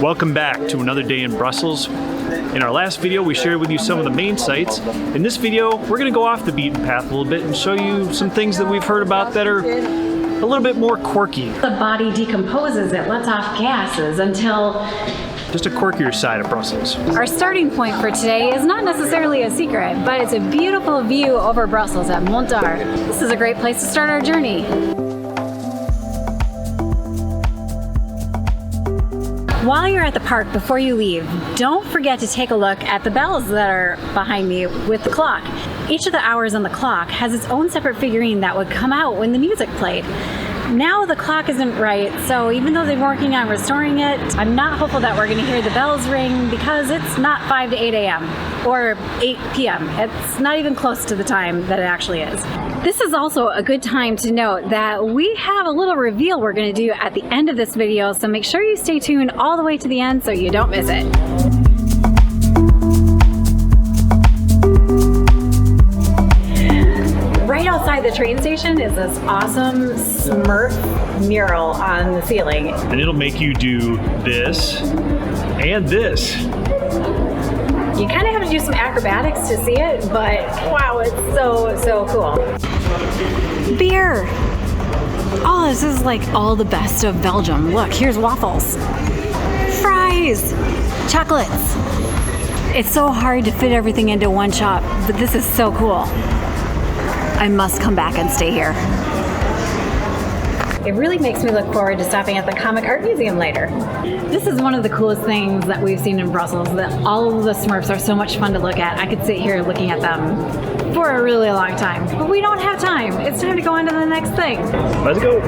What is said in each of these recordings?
Welcome back to another day in Brussels. In our last video, we shared with you some of the main sites. In this video, we're going to go off the beaten path a little bit and show you some things that we've heard about that are a little bit more quirky. The body decomposes, it lets off gases until... Just a quirkier side of Brussels. Our starting point for today is not necessarily a secret, but it's a beautiful view over Brussels at Mont. This is a great place to start our journey. While you're at the park, before you leave, don't forget to take a look at the bells that are behind me with the clock. Each of the hours on the clock has its own separate figurine that would come out when the music played. Now the clock isn't right, so even though they're working on restoring it, I'm not hopeful that we're going to hear the bells ring because it's not 5 to 8 a.m. or 8 p.m. It's not even close to the time that it actually is. This is also a good time to note that we have a little reveal we're going to do at the end of this video, so make sure you stay tuned all the way to the end so you don't miss it. Right outside the train station is this awesome Smurf mural on the ceiling. And it'll make you do this and this. You kind of have to do some acrobatics to see it, but wow, it's so cool. Beer! Oh, this is like all the best of Belgium. Look, here's waffles. Fries! Chocolates! It's so hard to fit everything into one shop, but this is so cool. I must come back and stay here. It really makes me look forward to stopping at the Comic Art Museum later. This is one of the coolest things that we've seen in Brussels, that all of the Smurfs are so much fun to look at. I could sit here looking at them for a really long time, but we don't have time. It's time to go on to the next thing. Let's go.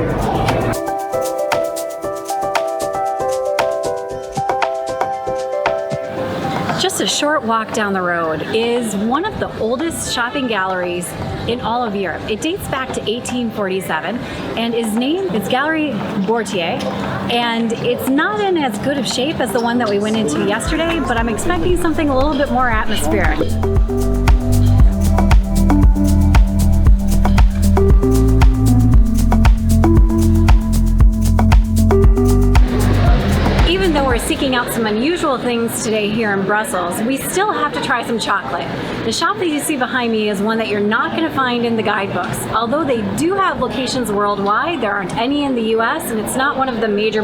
Just a short walk down the road is one of the oldest shopping galleries in all of Europe. It dates back to 1847 and is named, it's Galerie Bortier, and it's not in as good of shape as the one that we went into yesterday, but I'm expecting something a little bit more atmospheric. Even though we're seeking out some unusual things today here in Brussels, we still have to try some chocolate. The shop that you see behind me is one that you're not going to find in the guidebooks. Although they do have locations worldwide, there aren't any in the US, and it's not one of the major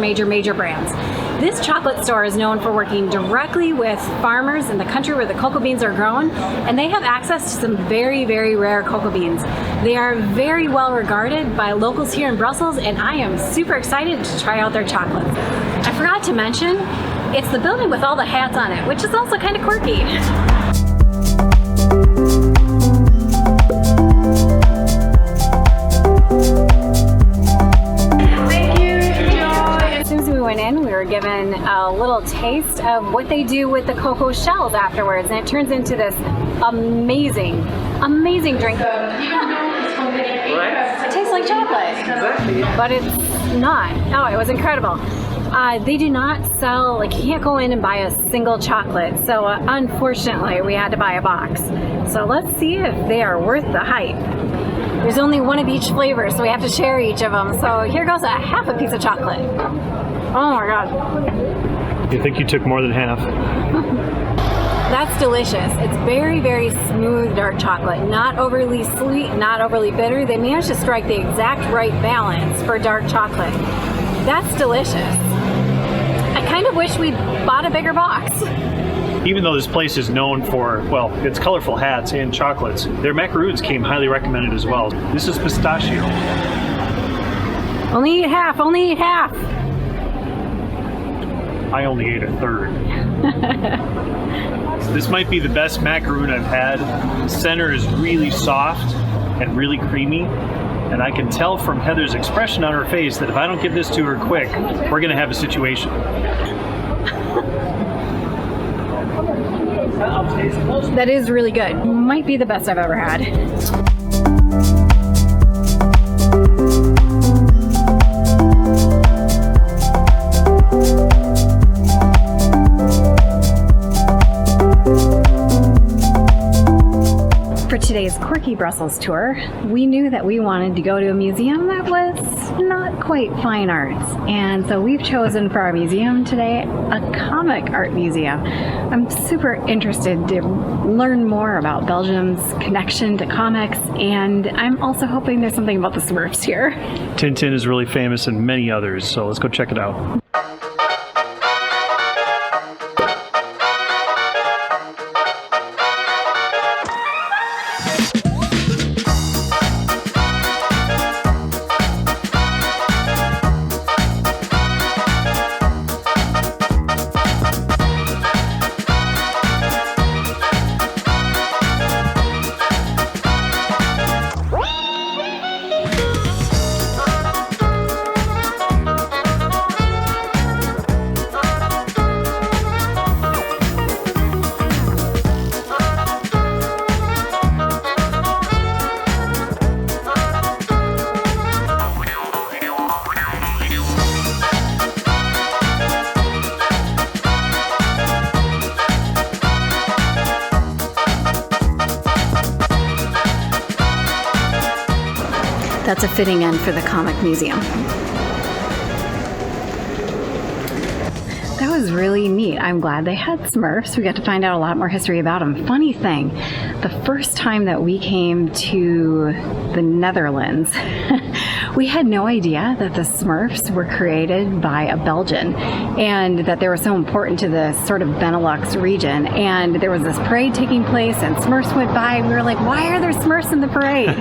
brands. This chocolate store is known for working directly with farmers in the country where the cocoa beans are grown, and they have access to some very rare cocoa beans. They are very well regarded by locals here in Brussels, and I am super excited to try out their chocolates. I forgot to mention, it's the building with all the hats on it, which is also kind of quirky. We were given a little taste of what they do with the cocoa shells afterwards, and it turns into this amazing drink. It tastes like chocolate, but it's not. Oh, it was incredible. They do not sell, like, you can't go in and buy a single chocolate, so unfortunately we had to buy a box. So let's see if they are worth the hype. There's only one of each flavor, so we have to share each of them. So here goes a half a piece of chocolate. Oh my god. You think you took more than half? That's delicious. It's very smooth dark chocolate. Not overly sweet, not overly bitter. They managed to strike the exact right balance for dark chocolate. That's delicious. I kind of wish we bought a bigger box. Even though this place is known for, well, its colorful hats and chocolates, their macaroons came highly recommended as well. This is pistachio. Only eat half, only eat half. I only ate a third. This might be the best macaroon I've had. The center is really soft and really creamy, and I can tell from Heather's expression on her face that if I don't give this to her quick, we're gonna have a situation. That is really good. Might be the best I've ever had. For today's Quirky Brussels tour, we knew that we wanted to go to a museum that was not quite fine arts. And so we've chosen for our museum today a comic art museum. I'm super interested to learn more about Belgium's connection to comics, and I'm also hoping there's something about the Smurfs here. Tintin is really famous and many others, so let's go check it out. That's a fitting end for the comic museum. That was really neat. I'm glad they had Smurfs. We got to find out a lot more history about them. Funny thing, the first time that we came to the Netherlands, we had no idea that the Smurfs were created by a Belgian and that they were so important to the sort of Benelux region. And there was this parade taking place and Smurfs went by and we were like, why are there Smurfs in the parade?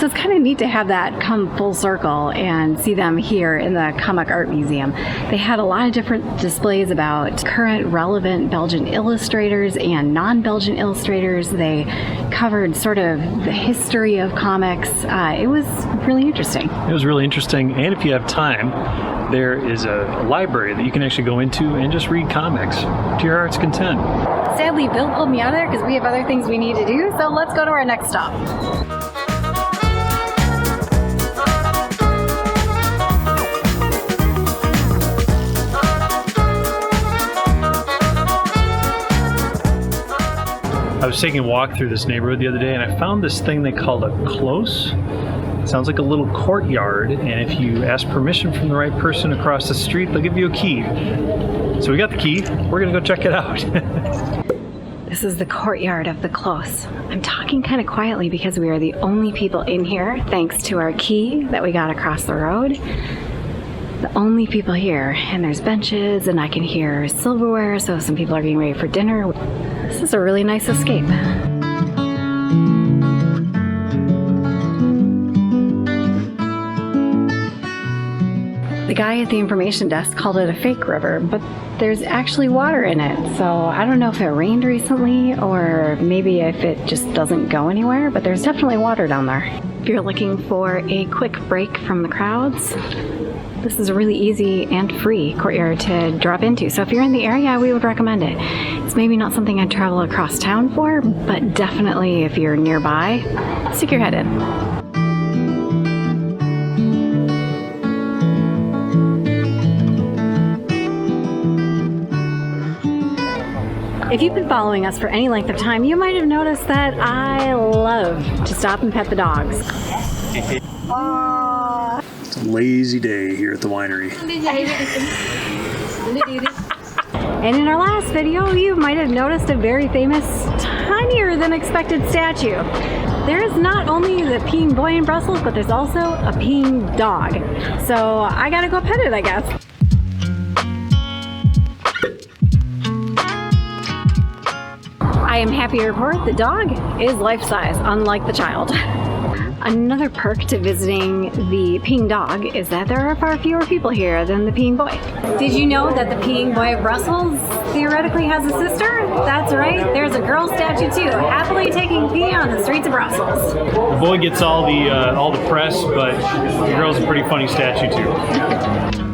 So it's kind of neat to have that come full circle and see them here in the Comic Art Museum. They had a lot of different displays about current relevant Belgian illustrators and non-Belgian illustrators. They covered sort of the history of comics. It was really interesting. It was really interesting, and if you have time, there is a library that you can actually go into and just read comics to your heart's content. Sadly, Bill pulled me out of there because we have other things we need to do, so let's go to our next stop. I was taking a walk through this neighborhood the other day and I found this thing they called a Clos. It sounds like a little courtyard, and if you ask permission from the right person across the street, they'll give you a key. So we got the key. We're gonna go check it out. This is the courtyard of the Clos. I'm talking kind of quietly because we are the only people in here, thanks to our key that we got across the road. The only people here, and there's benches, and I can hear silverware, so some people are getting ready for dinner. This is a really nice escape. The guy at the information desk called it a fake river, but there's actually water in it. So I don't know if it rained recently or maybe if it just doesn't go anywhere, but there's definitely water down there. If you're looking for a quick break from the crowds, this is a really easy and free courtyard to drop into. So if you're in the area, we would recommend it. It's maybe not something I'd travel across town for, but definitely if you're nearby, stick your head in. If you've been following us for any length of time, you might have noticed that I love to stop and pet the dogs. It's a lazy day here at the winery. And in our last video, you might have noticed a very famous, tinier than expected statue. There is not only the peeing boy in Brussels, but there's also a peeing dog. So I gotta go pet it, I guess. I am happy to report the dog is life-size, unlike the child. Another perk to visiting the peeing dog is that there are far fewer people here than the peeing boy. Did you know that the peeing boy of Brussels theoretically has a sister? That's right, there's a girl statue too, happily taking pee on the streets of Brussels. The boy gets all the press, but the girl's a pretty funny statue too.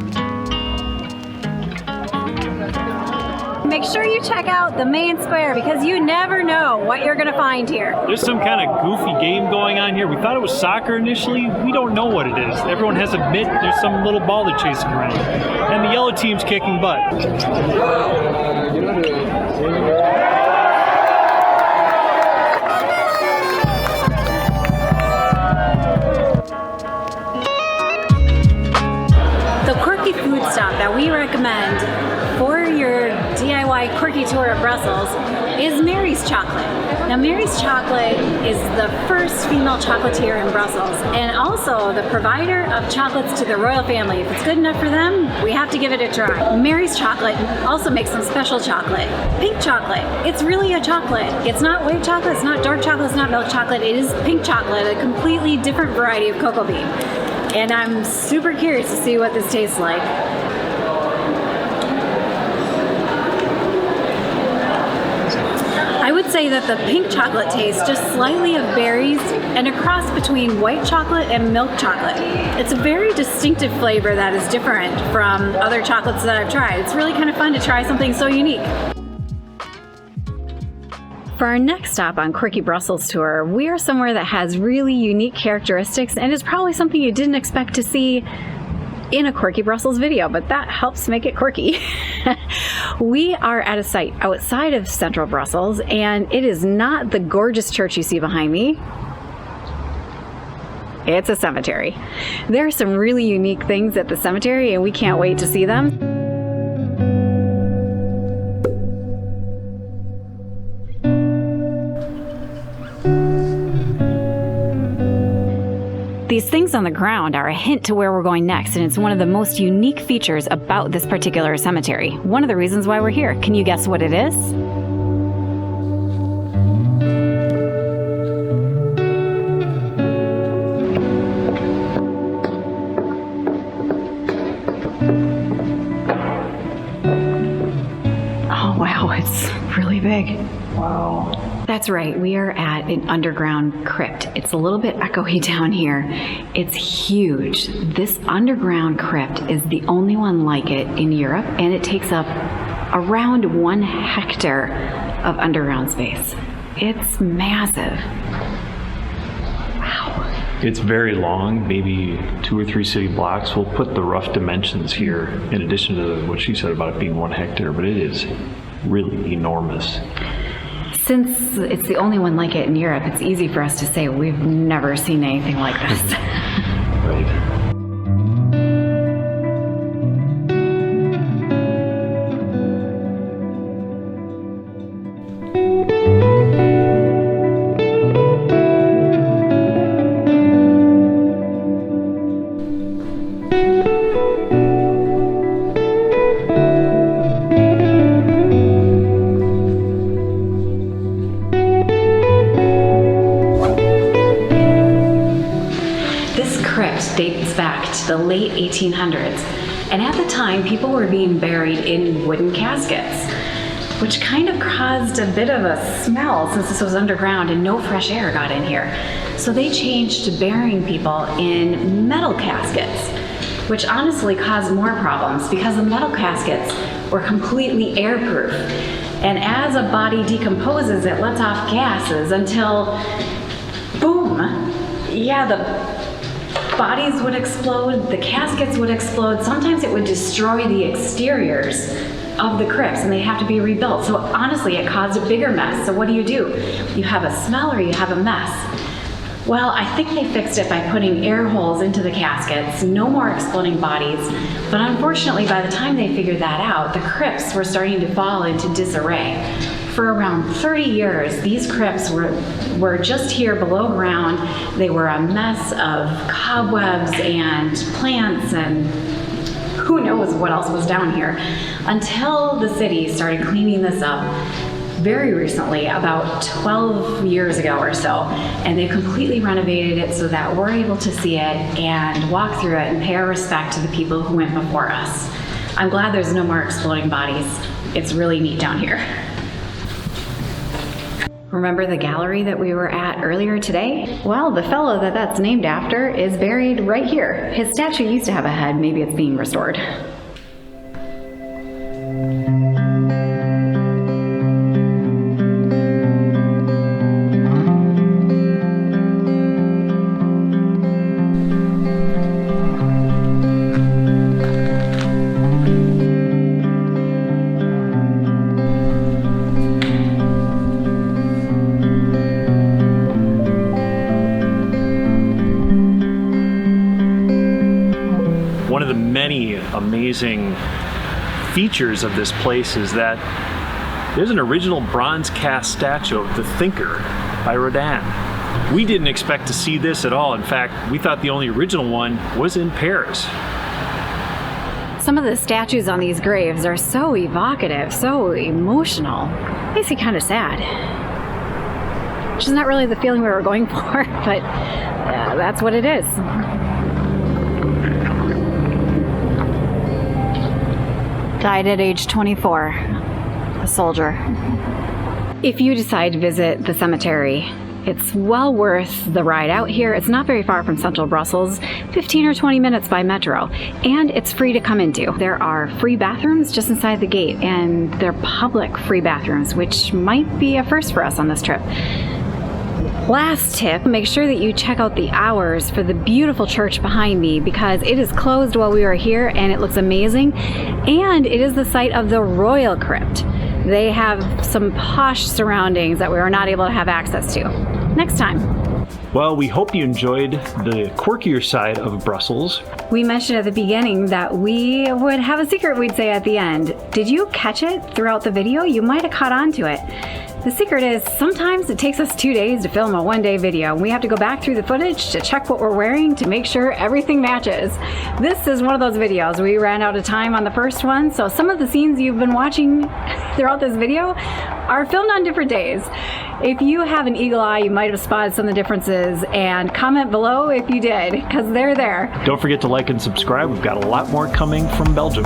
Make sure you check out the main square because you never know what you're going to find here. There's some kind of goofy game going on here. We thought it was soccer initially. We don't know what it is. Everyone has a mitt. There's some little ball they're chasing around. And the yellow team's kicking butt. we recommend for your DIY quirky tour of Brussels is Mary's Chocolate. Now, Mary's Chocolate is the first female chocolatier in Brussels and also the provider of chocolates to the royal family. If it's good enough for them, we have to give it a try. Mary's Chocolate also makes some special chocolate. Pink chocolate. It's really a chocolate. It's not white chocolate, it's not dark chocolate, it's not milk chocolate. It is pink chocolate, a completely different variety of cocoa bean. And I'm super curious to see what this tastes like. I would say that the pink chocolate tastes just slightly of berries and a cross between white chocolate and milk chocolate. It's a very distinctive flavor that is different from other chocolates that I've tried. It's really kind of fun to try something so unique. For our next stop on Quirky Brussels Tour, we are somewhere that has really unique characteristics and is probably something you didn't expect to see in a Quirky Brussels video, but that helps make it quirky. We are at a site outside of central Brussels, and it is not the gorgeous church you see behind me. It's a cemetery. There are some really unique things at the cemetery, and we can't wait to see them. These things on the ground are a hint to where we're going next, and it's one of the most unique features about this particular cemetery. One of the reasons why we're here. Can you guess what it is? Oh wow, it's really big. Wow. That's right, we are at an underground crypt. It's a little bit echoey down here. It's huge. This underground crypt is the only one like it in Europe, and it takes up around 1 hectare of underground space. It's massive. Wow. It's very long, maybe 2 or 3 city blocks. We'll put the rough dimensions here in addition to what she said about it being 1 hectare, but it is really enormous. Since it's the only one like it in Europe, it's easy for us to say we've never seen anything like this. Right. Dates back to the late 1800s, and at the time people were being buried in wooden caskets, which kind of caused a bit of a smell since this was underground and no fresh air got in here. So they changed to burying people in metal caskets, which honestly caused more problems because the metal caskets were completely airproof, and as a body decomposes it lets off gases until boom, yeah, the bodies would explode, the caskets would explode, sometimes it would destroy the exteriors of the crypts and they'd have to be rebuilt. So honestly, it caused a bigger mess. So what do? You have a smell or you have a mess. Well, I think they fixed it by putting air holes into the caskets, no more exploding bodies. But unfortunately, by the time they figured that out, the crypts were starting to fall into disarray. For around 30 years, these crypts were just here below ground. They were a mess of cobwebs and plants and who knows what else was down here, until the city started cleaning this up very recently, about 12 years ago or so, and they completely renovated it so that we're able to see it and walk through it and pay our respect to the people who went before us. I'm glad there's no more exploding bodies. It's really neat down here. Remember the gallery that we were at earlier today? Well, the fellow that's named after is buried right here. His statue used to have a head, maybe it's being restored. Amazing features of this place is that there's an original bronze cast statue of the Thinker by Rodin. We didn't expect to see this at all. In fact, we thought the only original one was in Paris. Some of the statues on these graves are so evocative, so emotional. Makes me kind of sad. Which is not really the feeling we were going for, but that's what it is. Died at age 24, a soldier. If you decide to visit the cemetery, it's well worth the ride out here. It's not very far from central Brussels, 15 or 20 minutes by metro, and it's free to come into. There are free bathrooms just inside the gate, and they're public free bathrooms, which might be a first for us on this trip. Last tip, make sure that you check out the hours for the beautiful church behind me, because it is closed while we are here and it looks amazing, and it is the site of the Royal Crypt. They have some posh surroundings that we were not able to have access to. Next time. Well, we hope you enjoyed the quirkier side of Brussels. We mentioned at the beginning that we would have a secret we'd say at the end. Did you catch it throughout the video? You might have caught on to it. The secret is sometimes it takes us 2 days to film a one-day video, and we have to go back through the footage to check what we're wearing to make sure everything matches. This is one of those videos. We ran out of time on the first one, so some of the scenes you've been watching throughout this video are filmed on different days. If you have an eagle eye, you might have spotted some of the differences, and comment below if you did, because they're there. Don't forget to like and subscribe. We've got a lot more coming from Belgium.